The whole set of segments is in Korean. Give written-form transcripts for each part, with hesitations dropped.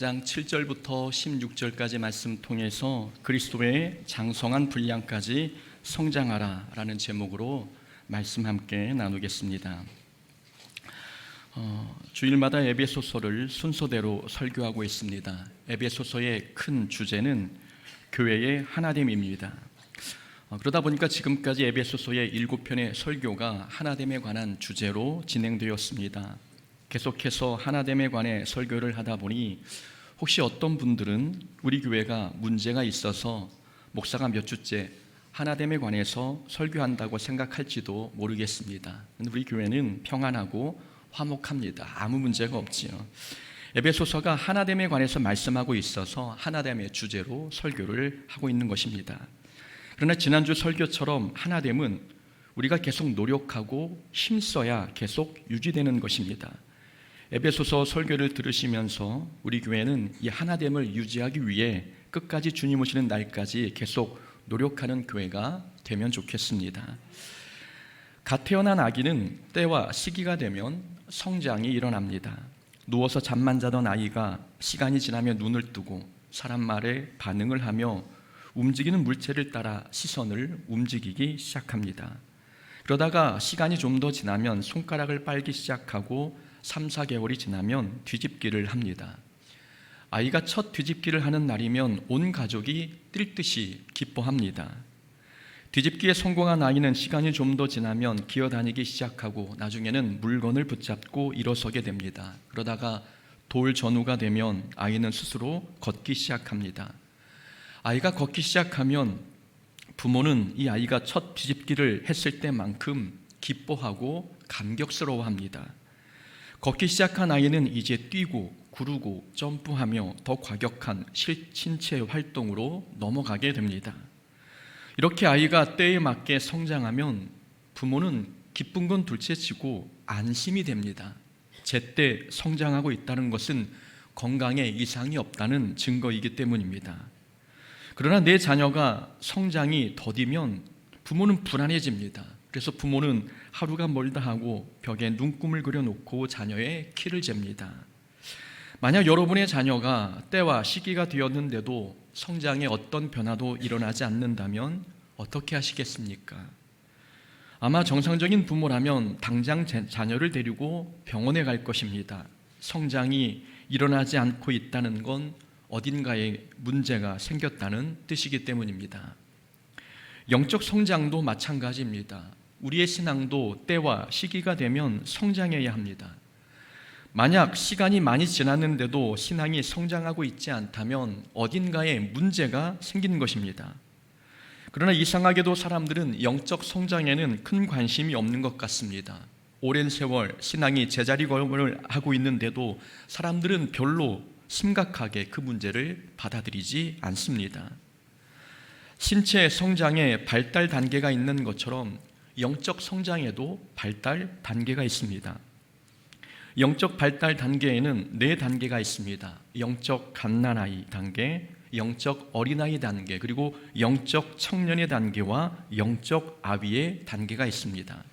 장 7절부터 16절까지 말씀 통해서 그리스도의 장성한 분량까지 성장하라 라는 제목으로 말씀 함께 나누겠습니다. 주일마다 에베소서를 순서대로 설교하고 있습니다. 에베소서의 큰 주제는 교회의 하나됨입니다. 그러다 보니까 지금까지 에베소서의 7편의 설교가 하나됨에 관한 주제로 진행되었습니다. 계속해서 하나됨에 관해 설교를 하다 보니 혹시 어떤 분들은 우리 교회가 문제가 있어서 목사가 몇 주째 하나됨에 관해서 설교한다고 생각할지도 모르겠습니다. 우리 교회는 평안하고 화목합니다. 아무 문제가 없지요. 에베소서가 하나됨에 관해서 말씀하고 있어서 하나됨의 주제로 설교를 하고 있는 것입니다. 그러나 지난주 설교처럼 하나됨은 우리가 계속 노력하고 힘써야 계속 유지되는 것입니다. 에베소서 설교를 들으시면서 우리 교회는 이 하나됨을 유지하기 위해 끝까지 주님 오시는 날까지 계속 노력하는 교회가 되면 좋겠습니다. 갓 태어난 아기는 때와 시기가 되면 성장이 일어납니다. 누워서 잠만 자던 아이가 시간이 지나면 눈을 뜨고 사람 말에 반응을 하며 움직이는 물체를 따라 시선을 움직이기 시작합니다. 그러다가 시간이 좀 더 지나면 손가락을 빨기 시작하고 3, 4개월이 지나면 뒤집기를 합니다. 아이가 첫 뒤집기를 하는 날이면 온 가족이 뛸 듯이 기뻐합니다. 뒤집기에 성공한 아이는 시간이 좀 더 지나면 기어다니기 시작하고 나중에는 물건을 붙잡고 일어서게 됩니다. 그러다가 돌 전후가 되면 아이는 스스로 걷기 시작합니다. 아이가 걷기 시작하면 부모는 이 아이가 첫 뒤집기를 했을 때만큼 기뻐하고 감격스러워합니다. 걷기 시작한 아이는 이제 뛰고 구르고 점프하며 더 과격한 신체 활동으로 넘어가게 됩니다. 이렇게 아이가 때에 맞게 성장하면 부모는 기쁜 건 둘째치고 안심이 됩니다. 제때 성장하고 있다는 것은 건강에 이상이 없다는 증거이기 때문입니다. 그러나 내 자녀가 성장이 더디면 부모는 불안해집니다. 그래서 부모는 하루가 멀다 하고 벽에 눈금을 그려놓고 자녀의 키를 잽니다. 만약 여러분의 자녀가 때와 시기가 되었는데도 성장에 어떤 변화도 일어나지 않는다면 어떻게 하시겠습니까? 아마 정상적인 부모라면 당장 자녀를 데리고 병원에 갈 것입니다. 성장이 일어나지 않고 있다는 건 어딘가에 문제가 생겼다는 뜻이기 때문입니다. 영적 성장도 마찬가지입니다. 우리의 신앙도 때와 시기가 되면 성장해야 합니다. 만약 시간이 많이 지났는데도 신앙이 성장하고 있지 않다면 어딘가에 문제가 생긴 것입니다. 그러나 이상하게도 사람들은 영적 성장에는 큰 관심이 없는 것 같습니다. 오랜 세월 신앙이 제자리 걸음을 하고 있는데도 사람들은 별로 심각하게 그 문제를 받아들이지 않습니다. 신체 성장에 발달 단계가 있는 것처럼 영적 성장에도 발달 단계가 있습니다. 영적 발달 단계에는 4단계가 있습니다. 영적 갓난아이 단계, 영적 어린아이 단계, 그리고 영적 청년의 단계와 영적 아비의 단계가 있습니다.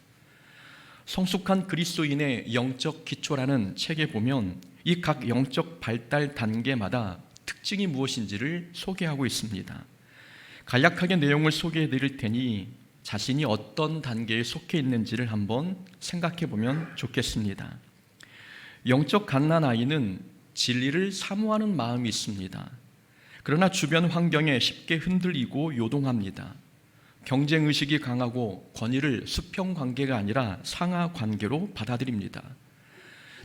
성숙한 그리스도인의 영적 기초라는 책에 보면 이 각 영적 발달 단계마다 특징이 무엇인지를 소개하고 있습니다. 간략하게 내용을 소개해 드릴 테니 자신이 어떤 단계에 속해 있는지를 한번 생각해 보면 좋겠습니다. 영적 갓난아이는 진리를 사모하는 마음이 있습니다. 그러나 주변 환경에 쉽게 흔들리고 요동합니다. 경쟁의식이 강하고 권위를 수평관계가 아니라 상하관계로 받아들입니다.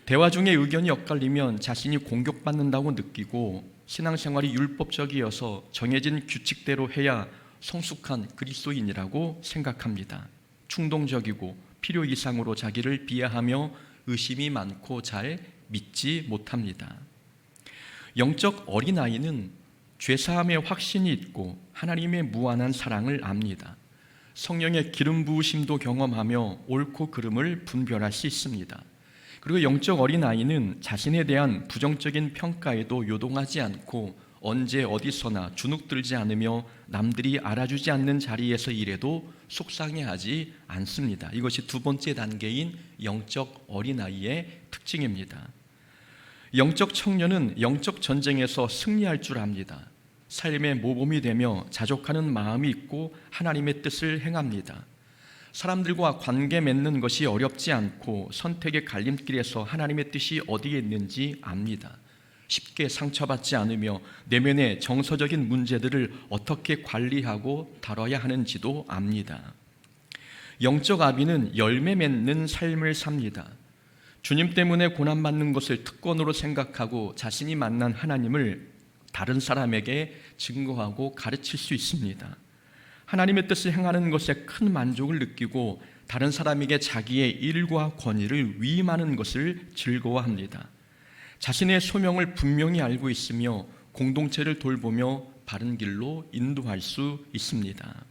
대화 중에 의견이 엇갈리면 자신이 공격받는다고 느끼고 신앙생활이 율법적이어서 정해진 규칙대로 해야 성숙한 그리스도인이라고 생각합니다. 충동적이고 필요 이상으로 자기를 비하하며 의심이 많고 잘 믿지 못합니다. 영적 어린아이는 죄사함의 확신이 있고 하나님의 무한한 사랑을 압니다. 성령의 기름 부으심도 경험하며 옳고 그름을 분별할 수 있습니다. 그리고 영적 어린아이는 자신에 대한 부정적인 평가에도 요동하지 않고 언제 어디서나 주눅들지 않으며 남들이 알아주지 않는 자리에서 일해도 속상해하지 않습니다. 이것이 2번째 단계인 영적 어린아이의 특징입니다. 영적 청년은 영적 전쟁에서 승리할 줄 압니다. 삶의 모범이 되며 자족하는 마음이 있고 하나님의 뜻을 행합니다. 사람들과 관계 맺는 것이 어렵지 않고 선택의 갈림길에서 하나님의 뜻이 어디에 있는지 압니다. 쉽게 상처받지 않으며 내면의 정서적인 문제들을 어떻게 관리하고 다뤄야 하는지도 압니다. 영적 아비는 열매 맺는 삶을 삽니다. 주님 때문에 고난받는 것을 특권으로 생각하고 자신이 만난 하나님을 다른 사람에게 증거하고 가르칠 수 있습니다. 하나님의 뜻을 행하는 것에 큰 만족을 느끼고 다른 사람에게 자기의 일과 권위를 위임하는 것을 즐거워합니다. 자신의 소명을 분명히 알고 있으며 공동체를 돌보며 바른 길로 인도할 수 있습니다.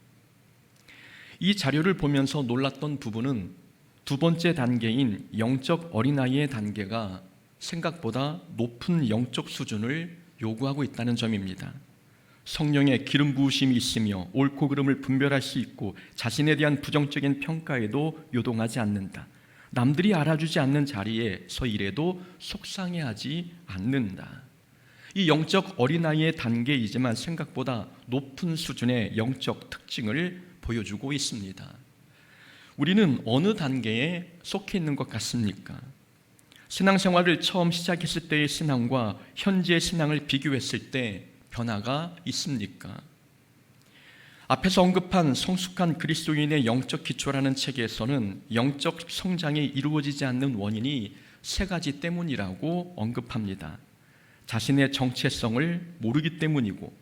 이 자료를 보면서 놀랐던 부분은 두 번째 단계인 영적 어린아이의 단계가 생각보다 높은 영적 수준을 요구하고 있다는 점입니다. 성령의 기름 부으심이 있으며 옳고 그름을 분별할 수 있고 자신에 대한 부정적인 평가에도 요동하지 않는다. 남들이 알아주지 않는 자리에 서 일해도 속상해하지 않는다. 이 영적 어린아이의 단계이지만 생각보다 높은 수준의 영적 특징을 보여주고 있습니다. 우리는 어느 단계에 속해 있는 것 같습니까? 신앙생활을 처음 시작했을 때의 신앙과 현재의 신앙을 비교했을 때 변화가 있습니까? 앞에서 언급한 성숙한 그리스도인의 영적 기초라는 책에서는 영적 성장이 이루어지지 않는 원인이 세 가지 때문이라고 언급합니다. 자신의 정체성을 모르기 때문이고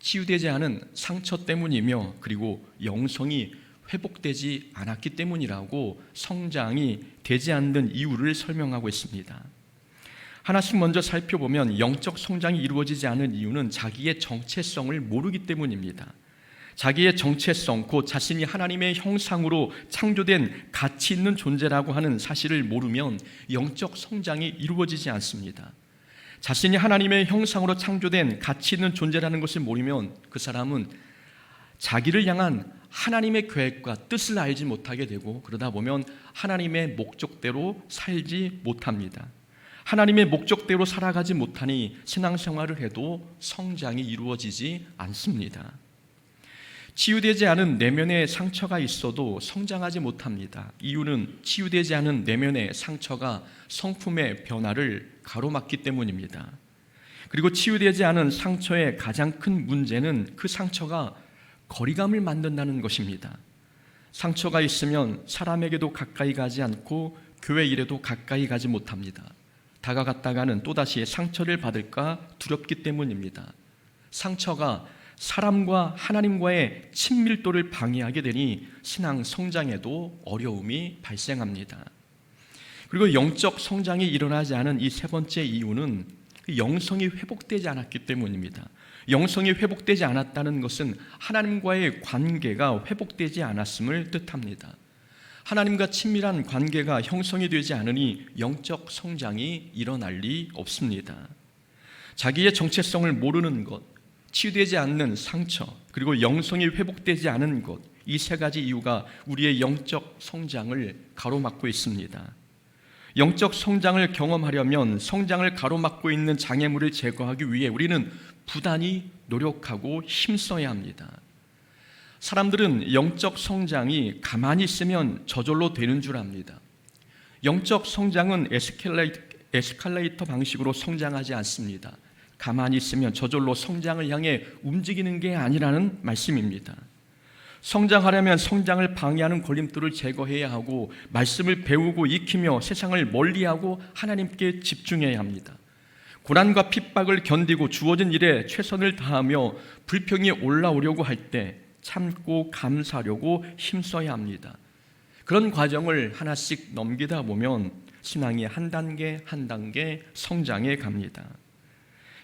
치유되지 않은 상처 때문이며 그리고 영성이 회복되지 않았기 때문이라고 성장이 되지 않는 이유를 설명하고 있습니다. 하나씩 먼저 살펴보면 영적 성장이 이루어지지 않은 이유는 자기의 정체성을 모르기 때문입니다. 자기의 정체성, 곧 자신이 하나님의 형상으로 창조된 가치 있는 존재라고 하는 사실을 모르면 영적 성장이 이루어지지 않습니다. 자신이 하나님의 형상으로 창조된 가치 있는 존재라는 것을 모르면 그 사람은 자기를 향한 하나님의 계획과 뜻을 알지 못하게 되고 그러다 보면 하나님의 목적대로 살지 못합니다. 하나님의 목적대로 살아가지 못하니 신앙생활을 해도 성장이 이루어지지 않습니다. 치유되지 않은 내면의 상처가 있어도 성장하지 못합니다. 이유는 치유되지 않은 내면의 상처가 성품의 변화를 가로막기 때문입니다. 그리고 치유되지 않은 상처의 가장 큰 문제는 그 상처가 거리감을 만든다는 것입니다. 상처가 있으면 사람에게도 가까이 가지 않고 교회 일에도 가까이 가지 못합니다. 다가갔다가는 또다시 상처를 받을까 두렵기 때문입니다. 상처가 사람과 하나님과의 친밀도를 방해하게 되니 신앙 성장에도 어려움이 발생합니다. 그리고 영적 성장이 일어나지 않은 이 세 번째 이유는 영성이 회복되지 않았기 때문입니다. 영성이 회복되지 않았다는 것은 하나님과의 관계가 회복되지 않았음을 뜻합니다. 하나님과 친밀한 관계가 형성이 되지 않으니 영적 성장이 일어날 리 없습니다. 자기의 정체성을 모르는 것, 치유되지 않는 상처, 그리고 영성이 회복되지 않은 것, 이 세 가지 이유가 우리의 영적 성장을 가로막고 있습니다. 영적 성장을 경험하려면 성장을 가로막고 있는 장애물을 제거하기 위해 우리는 부단히 노력하고 힘써야 합니다. 사람들은 영적 성장이 가만히 있으면 저절로 되는 줄 압니다. 영적 성장은 에스컬레이터 방식으로 성장하지 않습니다. 가만히 있으면 저절로 성장을 향해 움직이는 게 아니라는 말씀입니다. 성장하려면 성장을 방해하는 걸림돌을 제거해야 하고 말씀을 배우고 익히며 세상을 멀리하고 하나님께 집중해야 합니다. 고난과 핍박을 견디고 주어진 일에 최선을 다하며 불평이 올라오려고 할 때 참고 감사하려고 힘써야 합니다. 그런 과정을 하나씩 넘기다 보면 신앙이 한 단계 한 단계 성장해 갑니다.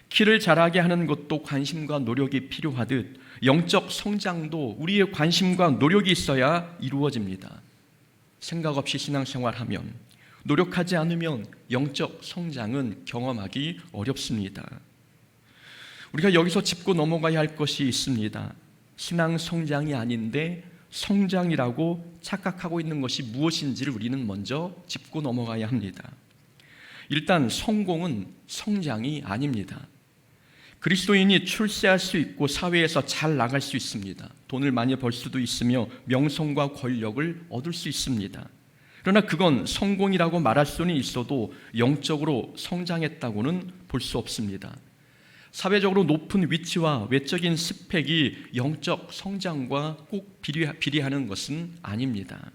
키를 자라게 하는 것도 관심과 노력이 필요하듯 영적 성장도 우리의 관심과 노력이 있어야 이루어집니다. 생각 없이 신앙생활하면, 노력하지 않으면 영적 성장은 경험하기 어렵습니다. 우리가 여기서 짚고 넘어가야 할 것이 있습니다. 신앙 성장이 아닌데 성장이라고 착각하고 있는 것이 무엇인지를 우리는 먼저 짚고 넘어가야 합니다. 일단 성공은 성장이 아닙니다. 그리스도인이 출세할 수 있고 사회에서 잘 나갈 수 있습니다. 돈을 많이 벌 수도 있으며 명성과 권력을 얻을 수 있습니다. 그러나 그건 성공이라고 말할 수는 있어도 영적으로 성장했다고는 볼 수 없습니다. 사회적으로 높은 위치와 외적인 스펙이 영적 성장과 꼭 비례하는 것은 아닙니다.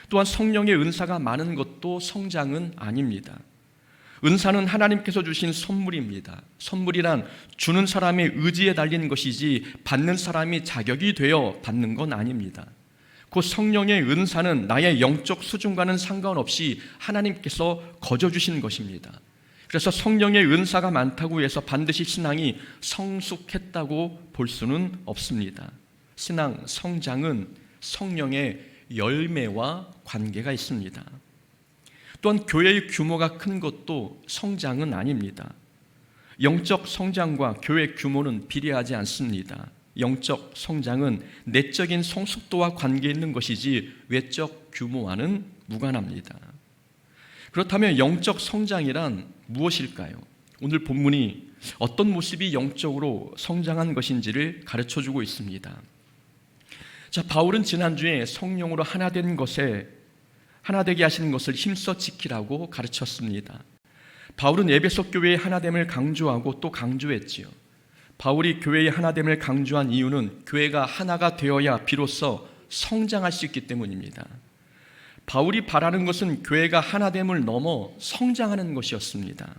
또한 성령의 은사가 많은 것도 성장은 아닙니다. 은사는 하나님께서 주신 선물입니다. 선물이란 주는 사람의 의지에 달린 것이지 받는 사람이 자격이 되어 받는 건 아닙니다. 그 성령의 은사는 나의 영적 수준과는 상관없이 하나님께서 거저 주신 것입니다. 그래서 성령의 은사가 많다고 해서 반드시 신앙이 성숙했다고 볼 수는 없습니다. 신앙 성장은 성령의 열매와 관계가 있습니다. 또한 교회의 규모가 큰 것도 성장은 아닙니다. 영적 성장과 교회 규모는 비례하지 않습니다. 영적 성장은 내적인 성숙도와 관계 있는 것이지 외적 규모와는 무관합니다. 그렇다면 영적 성장이란 무엇일까요? 오늘 본문이 어떤 모습이 영적으로 성장한 것인지를 가르쳐주고 있습니다. 자, 바울은 지난주에 성령으로 하나 된 것에 하나 되게 하시는 것을 힘써 지키라고 가르쳤습니다. 바울은 에베소 교회의 하나됨을 강조하고 또 강조했지요. 바울이 교회의 하나됨을 강조한 이유는 교회가 하나가 되어야 비로소 성장할 수 있기 때문입니다. 바울이 바라는 것은 교회가 하나됨을 넘어 성장하는 것이었습니다.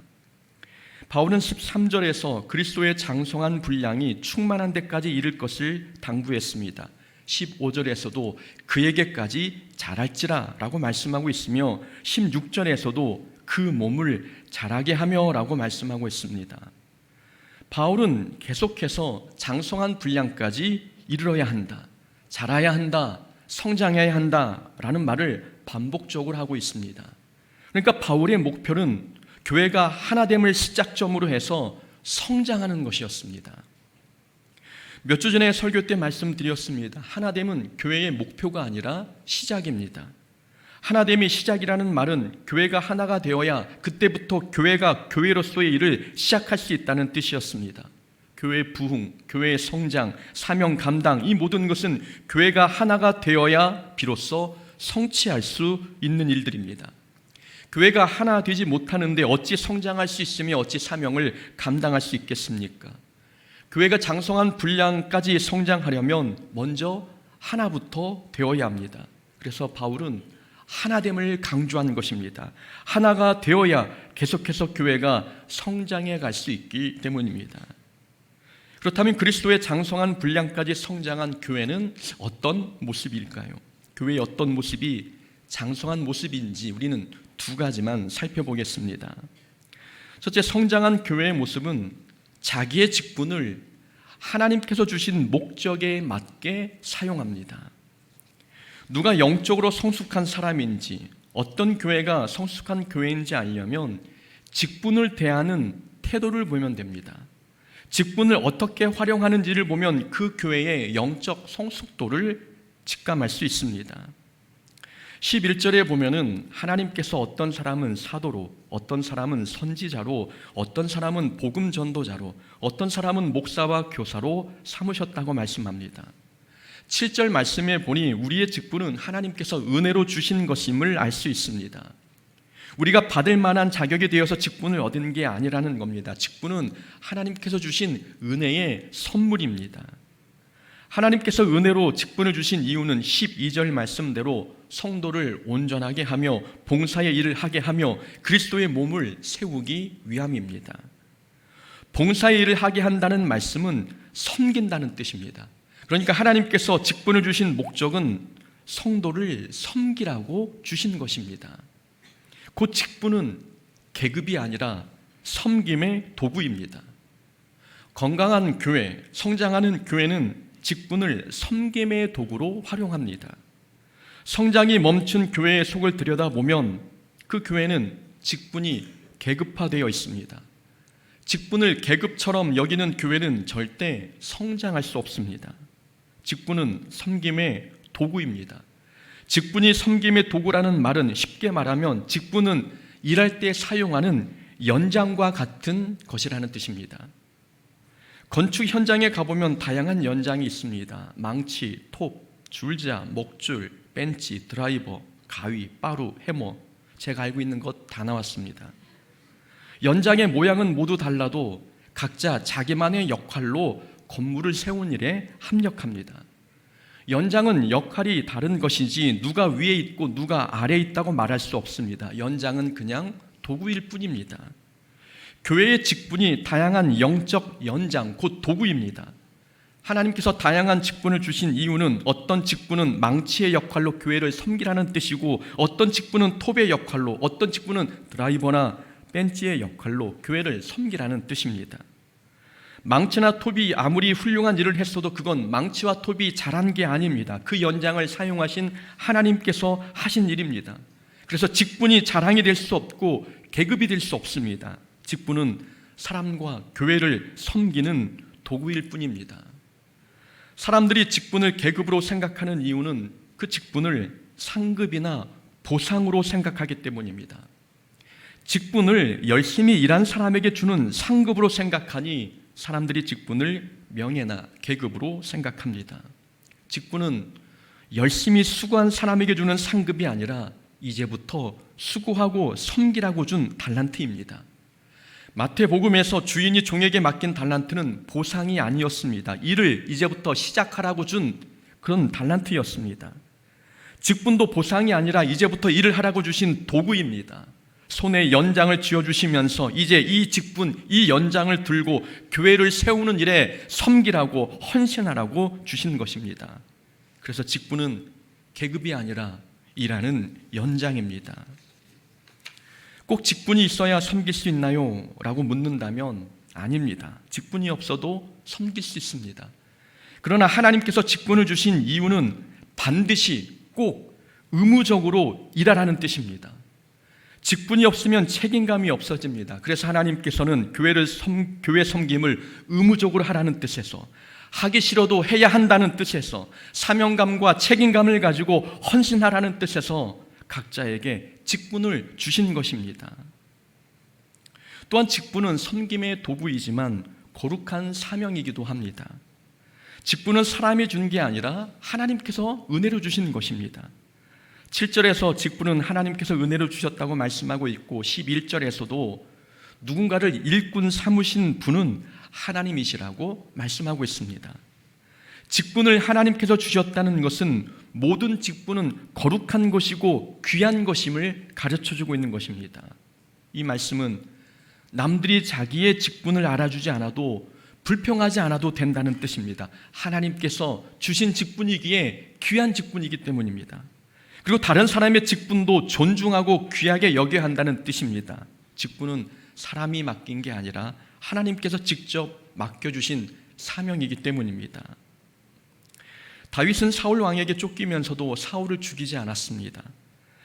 바울은 13절에서 그리스도의 장성한 분량이 충만한 데까지 이를 것을 당부했습니다. 15절에서도 그에게까지 자랄지라 라고 말씀하고 있으며 16절에서도 그 몸을 자라게 하며 라고 말씀하고 있습니다. 바울은 계속해서 장성한 분량까지 이르러야 한다, 자라야 한다, 성장해야 한다 라는 말을 반복적으로 하고 있습니다. 그러니까 바울의 목표는 교회가 하나됨을 시작점으로 해서 성장하는 것이었습니다. 몇 주 전에 설교 때 말씀드렸습니다. 하나됨은 교회의 목표가 아니라 시작입니다. 하나됨이 시작이라는 말은 교회가 하나가 되어야 그때부터 교회가 교회로서의 일을 시작할 수 있다는 뜻이었습니다. 교회의 부흥, 교회의 성장, 사명 감당, 이 모든 것은 교회가 하나가 되어야 비로소 성취할 수 있는 일들입니다. 교회가 하나 되지 못하는데 어찌 성장할 수 있으며 어찌 사명을 감당할 수 있겠습니까? 교회가 장성한 분량까지 성장하려면 먼저 하나부터 되어야 합니다. 그래서 바울은 하나됨을 강조한 것입니다. 하나가 되어야 계속해서 교회가 성장해 갈 수 있기 때문입니다. 그렇다면 그리스도의 장성한 분량까지 성장한 교회는 어떤 모습일까요? 교회의 어떤 모습이 장성한 모습인지 우리는 두 가지만 살펴보겠습니다. 첫째, 성장한 교회의 모습은 자기의 직분을 하나님께서 주신 목적에 맞게 사용합니다. 누가 영적으로 성숙한 사람인지, 어떤 교회가 성숙한 교회인지 알려면 직분을 대하는 태도를 보면 됩니다. 직분을 어떻게 활용하는지를 보면 그 교회의 영적 성숙도를 직감할 수 있습니다. 11절에 보면은 하나님께서 어떤 사람은 사도로, 어떤 사람은 선지자로, 어떤 사람은 복음 전도자로, 어떤 사람은 목사와 교사로 삼으셨다고 말씀합니다. 7절 말씀에 보니 우리의 직분은 하나님께서 은혜로 주신 것임을 알 수 있습니다. 우리가 받을 만한 자격이 되어서 직분을 얻은 게 아니라는 겁니다. 직분은 하나님께서 주신 은혜의 선물입니다. 하나님께서 은혜로 직분을 주신 이유는 12절 말씀대로 성도를 온전하게 하며 봉사의 일을 하게 하며 그리스도의 몸을 세우기 위함입니다. 봉사의 일을 하게 한다는 말씀은 섬긴다는 뜻입니다. 그러니까 하나님께서 직분을 주신 목적은 성도를 섬기라고 주신 것입니다. 그 직분은 계급이 아니라 섬김의 도구입니다. 건강한 교회, 성장하는 교회는 직분을 섬김의 도구로 활용합니다. 성장이 멈춘 교회의 속을 들여다보면 그 교회는 직분이 계급화되어 있습니다. 직분을 계급처럼 여기는 교회는 절대 성장할 수 없습니다. 직분은 섬김의 도구입니다. 직분이 섬김의 도구라는 말은 쉽게 말하면 직분은 일할 때 사용하는 연장과 같은 것이라는 뜻입니다. 건축 현장에 가보면 다양한 연장이 있습니다. 망치, 톱, 줄자, 목줄, 벤치, 드라이버, 가위, 빠루, 해머, 제가 알고 있는 것 다 나왔습니다. 연장의 모양은 모두 달라도 각자 자기만의 역할로 건물을 세운 일에 합력합니다. 연장은 역할이 다른 것이지 누가 위에 있고 누가 아래에 있다고 말할 수 없습니다. 연장은 그냥 도구일 뿐입니다. 교회의 직분이 다양한 영적 연장, 곧 도구입니다. 하나님께서 다양한 직분을 주신 이유는 어떤 직분은 망치의 역할로 교회를 섬기라는 뜻이고, 어떤 직분은 톱의 역할로, 어떤 직분은 드라이버나 벤치의 역할로 교회를 섬기라는 뜻입니다. 망치나 톱이 아무리 훌륭한 일을 했어도 그건 망치와 톱이 잘한 게 아닙니다. 그 연장을 사용하신 하나님께서 하신 일입니다. 그래서 직분이 자랑이 될 수 없고 계급이 될 수 없습니다. 직분은 사람과 교회를 섬기는 도구일 뿐입니다. 사람들이 직분을 계급으로 생각하는 이유는 그 직분을 상급이나 보상으로 생각하기 때문입니다. 직분을 열심히 일한 사람에게 주는 상급으로 생각하니 사람들이 직분을 명예나 계급으로 생각합니다. 직분은 열심히 수고한 사람에게 주는 상급이 아니라 이제부터 수고하고 섬기라고 준 달란트입니다. 마태복음에서 주인이 종에게 맡긴 달란트는 보상이 아니었습니다. 일을 이제부터 시작하라고 준 그런 달란트였습니다. 직분도 보상이 아니라 이제부터 일을 하라고 주신 도구입니다. 손에 연장을 쥐어주시면서 이제 이 직분, 이 연장을 들고 교회를 세우는 일에 섬기라고, 헌신하라고 주신 것입니다. 그래서 직분은 계급이 아니라 일하는 연장입니다. 꼭 직분이 있어야 섬길 수 있나요? 라고 묻는다면 아닙니다. 직분이 없어도 섬길 수 있습니다. 그러나 하나님께서 직분을 주신 이유는 반드시 꼭 의무적으로 일하라는 뜻입니다. 직분이 없으면 책임감이 없어집니다. 그래서 하나님께서는 교회 섬김을 의무적으로 하라는 뜻에서, 하기 싫어도 해야 한다는 뜻에서, 사명감과 책임감을 가지고 헌신하라는 뜻에서 각자에게 직분을 주신 것입니다. 또한 직분은 섬김의 도구이지만 거룩한 사명이기도 합니다. 직분은 사람이 준 게 아니라 하나님께서 은혜로 주신 것입니다. 7절에서 직분은 하나님께서 은혜로 주셨다고 말씀하고 있고, 11절에서도 누군가를 일꾼 삼으신 분은 하나님이시라고 말씀하고 있습니다. 직분을 하나님께서 주셨다는 것은 모든 직분은 거룩한 것이고 귀한 것임을 가르쳐주고 있는 것입니다. 이 말씀은 남들이 자기의 직분을 알아주지 않아도 불평하지 않아도 된다는 뜻입니다. 하나님께서 주신 직분이기에 귀한 직분이기 때문입니다. 그리고 다른 사람의 직분도 존중하고 귀하게 여겨야 한다는 뜻입니다. 직분은 사람이 맡긴 게 아니라 하나님께서 직접 맡겨주신 사명이기 때문입니다. 다윗은 사울 왕에게 쫓기면서도 사울을 죽이지 않았습니다.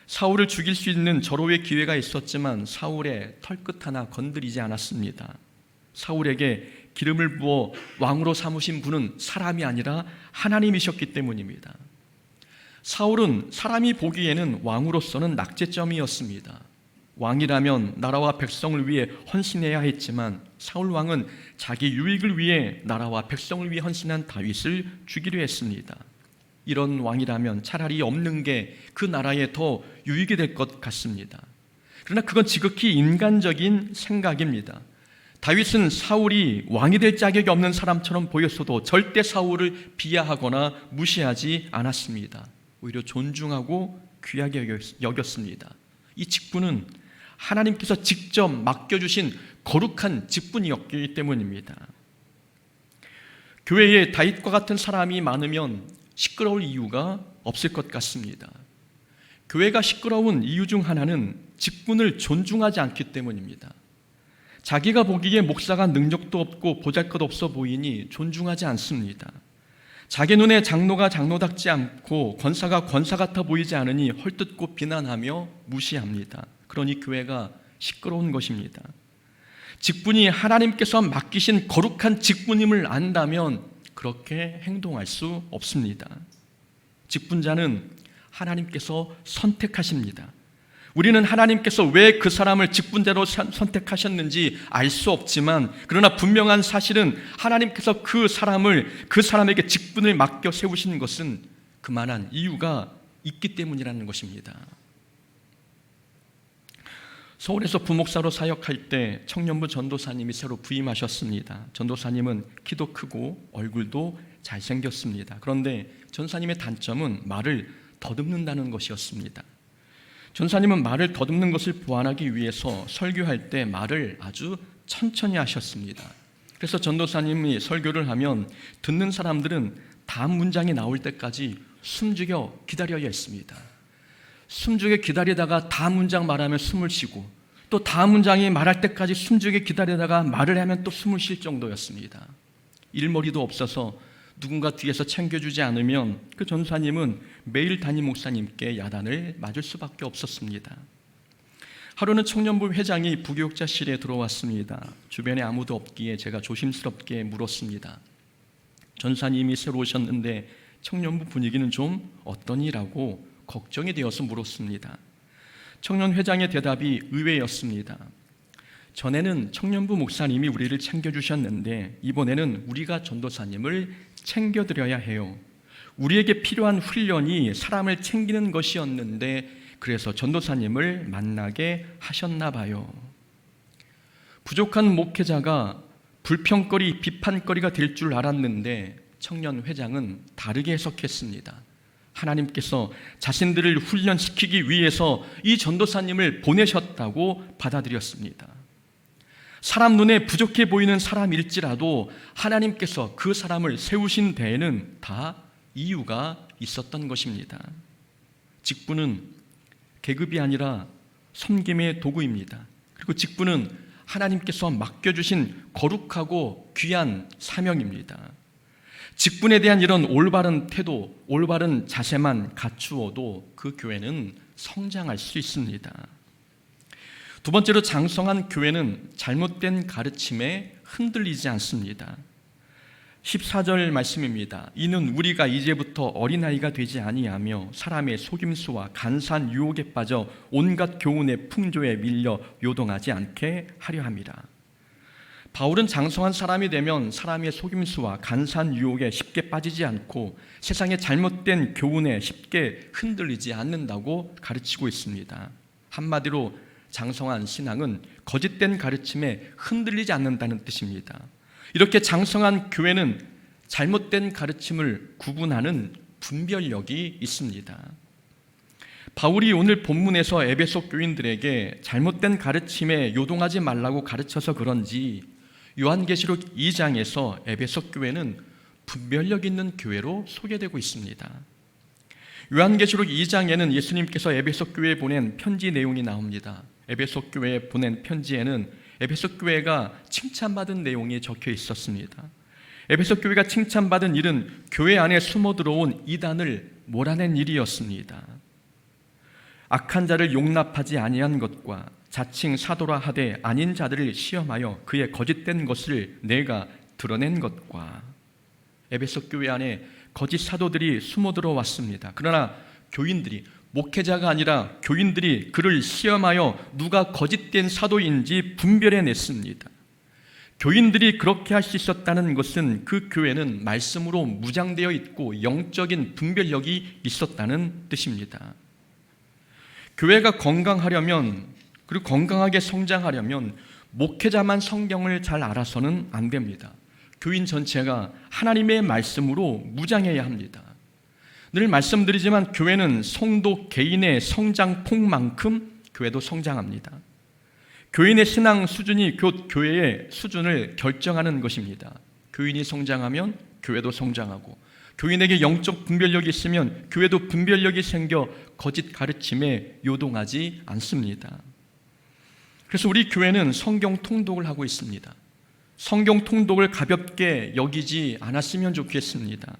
사울을 죽일 수 있는 절호의 기회가 있었지만 사울의 털끝 하나 건드리지 않았습니다. 사울에게 기름을 부어 왕으로 삼으신 분은 사람이 아니라 하나님이셨기 때문입니다. 사울은 사람이 보기에는 왕으로서는 낙제점이었습니다. 왕이라면 나라와 백성을 위해 헌신해야 했지만 사울 왕은 자기 유익을 위해 나라와 백성을 위해 헌신한 다윗을 죽이려 했습니다. 이런 왕이라면 차라리 없는 게 그 나라에 더 유익이 될 것 같습니다. 그러나 그건 지극히 인간적인 생각입니다. 다윗은 사울이 왕이 될 자격이 없는 사람처럼 보였어도 절대 사울을 비하하거나 무시하지 않았습니다. 오히려 존중하고 귀하게 여겼습니다. 이 직분은 하나님께서 직접 맡겨주신 거룩한 직분이었기 때문입니다. 교회에 다윗과 같은 사람이 많으면 시끄러울 이유가 없을 것 같습니다. 교회가 시끄러운 이유 중 하나는 직분을 존중하지 않기 때문입니다. 자기가 보기에 목사가 능력도 없고 보잘것없어 보이니 존중하지 않습니다. 자기 눈에 장로가 장로답지 않고 권사가 권사 같아 보이지 않으니 헐뜯고 비난하며 무시합니다. 그러니 교회가 시끄러운 것입니다. 직분이 하나님께서 맡기신 거룩한 직분임을 안다면 그렇게 행동할 수 없습니다. 직분자는 하나님께서 선택하십니다. 우리는 하나님께서 왜 그 사람을 직분자로 선택하셨는지 알 수 없지만, 그러나 분명한 사실은 하나님께서 그 사람에게 직분을 맡겨 세우신 것은 그만한 이유가 있기 때문이라는 것입니다. 서울에서 부목사로 사역할 때 청년부 전도사님이 새로 부임하셨습니다. 전도사님은 키도 크고 얼굴도 잘생겼습니다. 그런데 전사님의 단점은 말을 더듬는다는 것이었습니다. 전사님은 말을 더듬는 것을 보완하기 위해서 설교할 때 말을 아주 천천히 하셨습니다. 그래서 전도사님이 설교를 하면 듣는 사람들은 다음 문장이 나올 때까지 숨죽여 기다려야 했습니다. 숨죽여 기다리다가 다음 문장 말하면 숨을 쉬고, 또 다음 문장이 말할 때까지 숨죽여 기다리다가 말을 하면 또 숨을 쉴 정도였습니다. 일머리도 없어서 누군가 뒤에서 챙겨주지 않으면 그 전사님은 매일 담임 목사님께 야단을 맞을 수밖에 없었습니다. 하루는 청년부 회장이 부교육자실에 들어왔습니다. 주변에 아무도 없기에 제가 조심스럽게 물었습니다. 전사님이 새로 오셨는데 청년부 분위기는 좀 어떠니라고 걱정이 되어서 물었습니다. 청년 회장의 대답이 의외였습니다. 전에는 청년부 목사님이 우리를 챙겨주셨는데 이번에는 우리가 전도사님을 챙겨드려야 해요. 우리에게 필요한 훈련이 사람을 챙기는 것이었는데 그래서 전도사님을 만나게 하셨나 봐요. 부족한 목회자가 불평거리, 비판거리가 될 줄 알았는데 청년 회장은 다르게 해석했습니다. 하나님께서 자신들을 훈련시키기 위해서 이 전도사님을 보내셨다고 받아들였습니다. 사람 눈에 부족해 보이는 사람일지라도 하나님께서 그 사람을 세우신 데에는 다 이유가 있었던 것입니다. 직분은 계급이 아니라 섬김의 도구입니다. 그리고 직분은 하나님께서 맡겨주신 거룩하고 귀한 사명입니다. 직분에 대한 이런 올바른 태도, 올바른 자세만 갖추어도 그 교회는 성장할 수 있습니다. 두 번째로, 장성한 교회는 잘못된 가르침에 흔들리지 않습니다. 14절 말씀입니다. 이는 우리가 이제부터 어린아이가 되지 아니하며 사람의 속임수와 간사한 유혹에 빠져 온갖 교훈의 풍조에 밀려 요동하지 않게 하려 함이라. 바울은 장성한 사람이 되면 사람의 속임수와 간사한 유혹에 쉽게 빠지지 않고 세상의 잘못된 교훈에 쉽게 흔들리지 않는다고 가르치고 있습니다. 한마디로 장성한 신앙은 거짓된 가르침에 흔들리지 않는다는 뜻입니다. 이렇게 장성한 교회는 잘못된 가르침을 구분하는 분별력이 있습니다. 바울이 오늘 본문에서 에베소 교인들에게 잘못된 가르침에 요동하지 말라고 가르쳐서 그런지 요한계시록 2장에서 에베소 교회는 분별력 있는 교회로 소개되고 있습니다. 요한계시록 2장에는 예수님께서 에베소 교회에 보낸 편지 내용이 나옵니다. 에베소 교회에 보낸 편지에는 에베소 교회가 칭찬받은 내용이 적혀 있었습니다. 에베소 교회가 칭찬받은 일은 교회 안에 숨어 들어온 이단을 몰아낸 일이었습니다. 악한 자를 용납하지 아니한 것과 자칭 사도라 하되 아닌 자들을 시험하여 그의 거짓된 것을 내가 드러낸 것과, 에베소 교회 안에 거짓 사도들이 숨어 들어왔습니다. 그러나 교인들이, 목회자가 아니라 교인들이 그를 시험하여 누가 거짓된 사도인지 분별해냈습니다. 교인들이 그렇게 할 수 있었다는 것은 그 교회는 말씀으로 무장되어 있고 영적인 분별력이 있었다는 뜻입니다. 교회가 건강하려면, 그리고 건강하게 성장하려면 목회자만 성경을 잘 알아서는 안 됩니다. 교인 전체가 하나님의 말씀으로 무장해야 합니다. 늘 말씀드리지만 교회는 성도 개인의 성장폭만큼 교회도 성장합니다. 교인의 신앙 수준이 곧 교회의 수준을 결정하는 것입니다. 교인이 성장하면 교회도 성장하고, 교인에게 영적 분별력이 있으면 교회도 분별력이 생겨 거짓 가르침에 요동하지 않습니다. 그래서 우리 교회는 성경 통독을 하고 있습니다. 성경 통독을 가볍게 여기지 않았으면 좋겠습니다.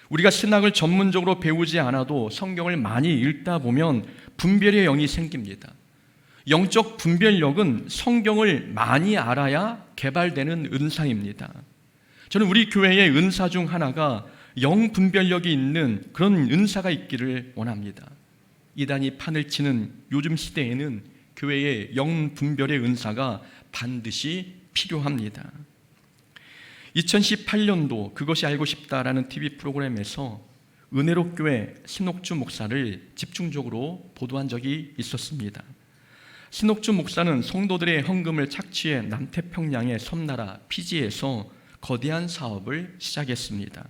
우리가 신학을 전문적으로 배우지 않아도 성경을 많이 읽다 보면 분별의 영이 생깁니다. 영적 분별력은 성경을 많이 알아야 개발되는 은사입니다. 저는 우리 교회의 은사 중 하나가 영 분별력이 있는 그런 은사가 있기를 원합니다. 이단이 판을 치는 요즘 시대에는 교회의 영분별의 은사가 반드시 필요합니다. 2018년도 그것이 알고 싶다라는 TV 프로그램에서 은혜로 교회 신옥주 목사를 집중적으로 보도한 적이 있었습니다. 신옥주 목사는 성도들의 헌금을 착취해 남태평양의 섬나라 피지에서 거대한 사업을 시작했습니다.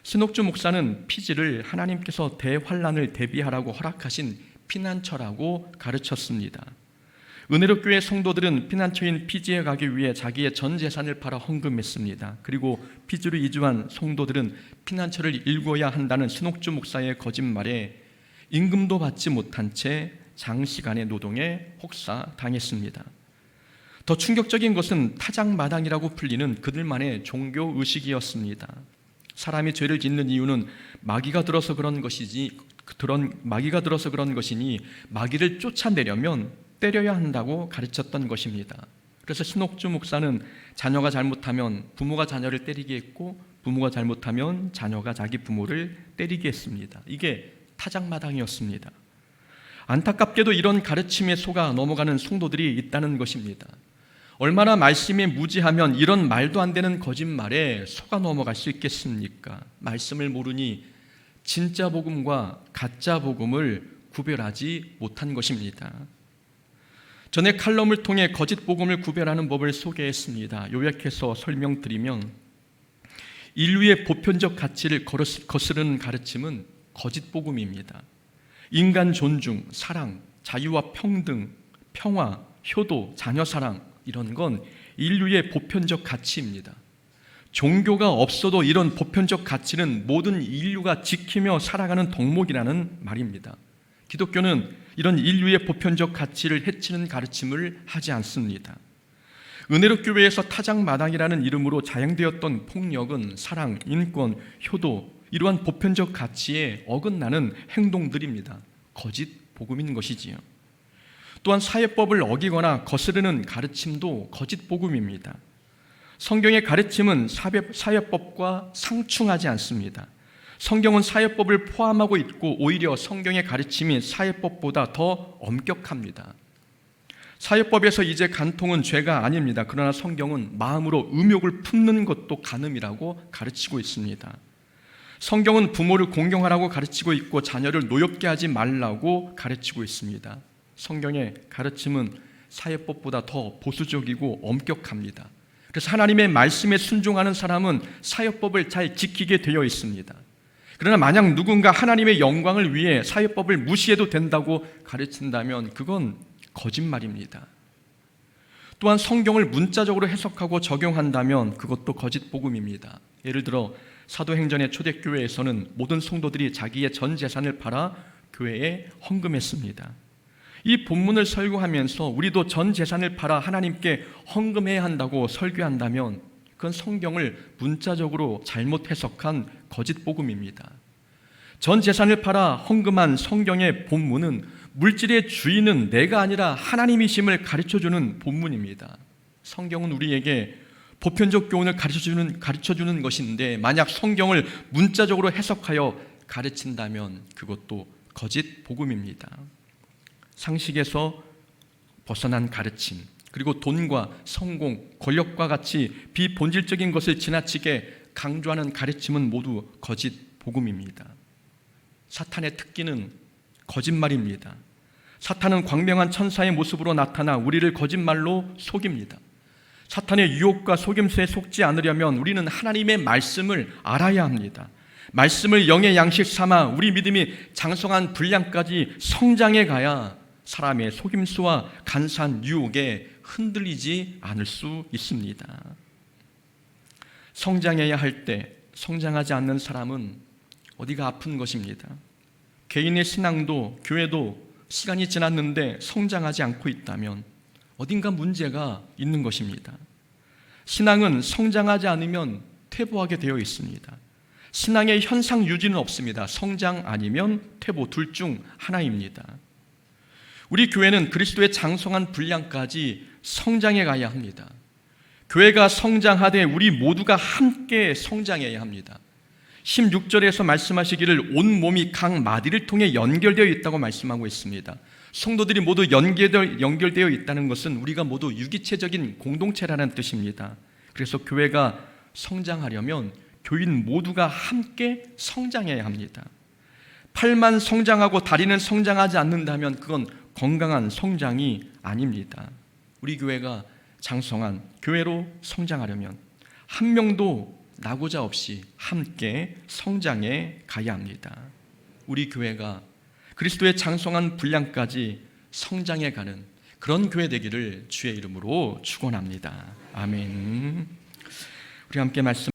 신옥주 목사는 피지를 하나님께서 대환란을 대비하라고 허락하신 피난처라고 가르쳤습니다. 은혜로 교회 성도들은 피난처인 피지에 가기 위해 자기의 전 재산을 팔아 헌금했습니다. 그리고 피지로 이주한 성도들은 피난처를 일궈야 한다는 신옥주 목사의 거짓말에 임금도 받지 못한 채 장시간의 노동에 혹사당했습니다. 더 충격적인 것은 타작마당이라고 불리는 그들만의 종교 의식이었습니다. 사람이 죄를 짓는 이유는 마귀가 들어서 그런 것이니 마귀를 쫓아내려면 때려야 한다고 가르쳤던 것입니다. 그래서 신옥주 목사는 자녀가 잘못하면 부모가 자녀를 때리게 했고, 부모가 잘못하면 자녀가 자기 부모를 때리게 했습니다. 이게 타작마당이었습니다. 안타깝게도 이런 가르침에 속아 넘어가는 성도들이 있다는 것입니다. 얼마나 말씀이 무지하면 이런 말도 안 되는 거짓말에 속아 넘어갈 수 있겠습니까? 말씀을 모르니 진짜 복음과 가짜 복음을 구별하지 못한 것입니다. 전에 칼럼을 통해 거짓 복음을 구별하는 법을 소개했습니다. 요약해서 설명드리면, 인류의 보편적 가치를 거스르는 가르침은 거짓 복음입니다. 인간 존중, 사랑, 자유와 평등, 평화, 효도, 자녀 사랑, 이런 건 인류의 보편적 가치입니다. 종교가 없어도 이런 보편적 가치는 모든 인류가 지키며 살아가는 덕목이라는 말입니다. 기독교는 이런 인류의 보편적 가치를 해치는 가르침을 하지 않습니다. 은혜로 교회에서 타작마당이라는 이름으로 자행되었던 폭력은 사랑, 인권, 효도, 이러한 보편적 가치에 어긋나는 행동들입니다. 거짓 복음인 것이지요. 또한 사회법을 어기거나 거스르는 가르침도 거짓 복음입니다. 성경의 가르침은 사회법과 상충하지 않습니다. 성경은 사회법을 포함하고 있고 오히려 성경의 가르침이 사회법보다 더 엄격합니다. 사회법에서 이제 간통은 죄가 아닙니다. 그러나 성경은 마음으로 음욕을 품는 것도 간음이라고 가르치고 있습니다. 성경은 부모를 공경하라고 가르치고 있고 자녀를 노엽게 하지 말라고 가르치고 있습니다. 성경의 가르침은 사회법보다 더 보수적이고 엄격합니다. 그래서 하나님의 말씀에 순종하는 사람은 사회법을 잘 지키게 되어 있습니다. 그러나 만약 누군가 하나님의 영광을 위해 사회법을 무시해도 된다고 가르친다면 그건 거짓말입니다. 또한 성경을 문자적으로 해석하고 적용한다면 그것도 거짓 복음입니다. 예를 들어 사도행전의 초대교회에서는 모든 성도들이 자기의 전 재산을 팔아 교회에 헌금했습니다. 이 본문을 설교하면서 우리도 전 재산을 팔아 하나님께 헌금해야 한다고 설교한다면 그건 성경을 문자적으로 잘못 해석한 거짓 복음입니다. 전 재산을 팔아 헌금한 성경의 본문은 물질의 주인은 내가 아니라 하나님이심을 가르쳐주는 본문입니다. 성경은 우리에게 보편적 교훈을 가르쳐주는 것인데 만약 성경을 문자적으로 해석하여 가르친다면 그것도 거짓 복음입니다. 상식에서 벗어난 가르침, 그리고 돈과 성공, 권력과 같이 비본질적인 것을 지나치게 강조하는 가르침은 모두 거짓 복음입니다. 사탄의 특기는 거짓말입니다. 사탄은 광명한 천사의 모습으로 나타나 우리를 거짓말로 속입니다. 사탄의 유혹과 속임수에 속지 않으려면 우리는 하나님의 말씀을 알아야 합니다. 말씀을 영의 양식 삼아 우리 믿음이 장성한 분량까지 성장해 가야 사람의 속임수와 간사한 유혹에 흔들리지 않을 수 있습니다. 성장해야 할 때 성장하지 않는 사람은 어디가 아픈 것입니다. 개인의 신앙도 교회도 시간이 지났는데 성장하지 않고 있다면 어딘가 문제가 있는 것입니다. 신앙은 성장하지 않으면 퇴보하게 되어 있습니다. 신앙의 현상 유지는 없습니다. 성장 아니면 퇴보, 둘 중 하나입니다. 우리 교회는 그리스도의 장성한 분량까지 성장해 가야 합니다. 교회가 성장하되 우리 모두가 함께 성장해야 합니다. 16절에서 말씀하시기를 온 몸이 각 마디를 통해 연결되어 있다고 말씀하고 있습니다. 성도들이 모두 연결되어 있다는 것은 우리가 모두 유기체적인 공동체라는 뜻입니다. 그래서 교회가 성장하려면 교인 모두가 함께 성장해야 합니다. 팔만 성장하고 다리는 성장하지 않는다면 그건 건강한 성장이 아닙니다. 우리 교회가 장성한 교회로 성장하려면 한 명도 나고자 없이 함께 성장해 가야 합니다. 우리 교회가 그리스도의 장성한 분량까지 성장해 가는 그런 교회 되기를 주의 이름으로 축원합니다. 아멘. 우리 함께 말씀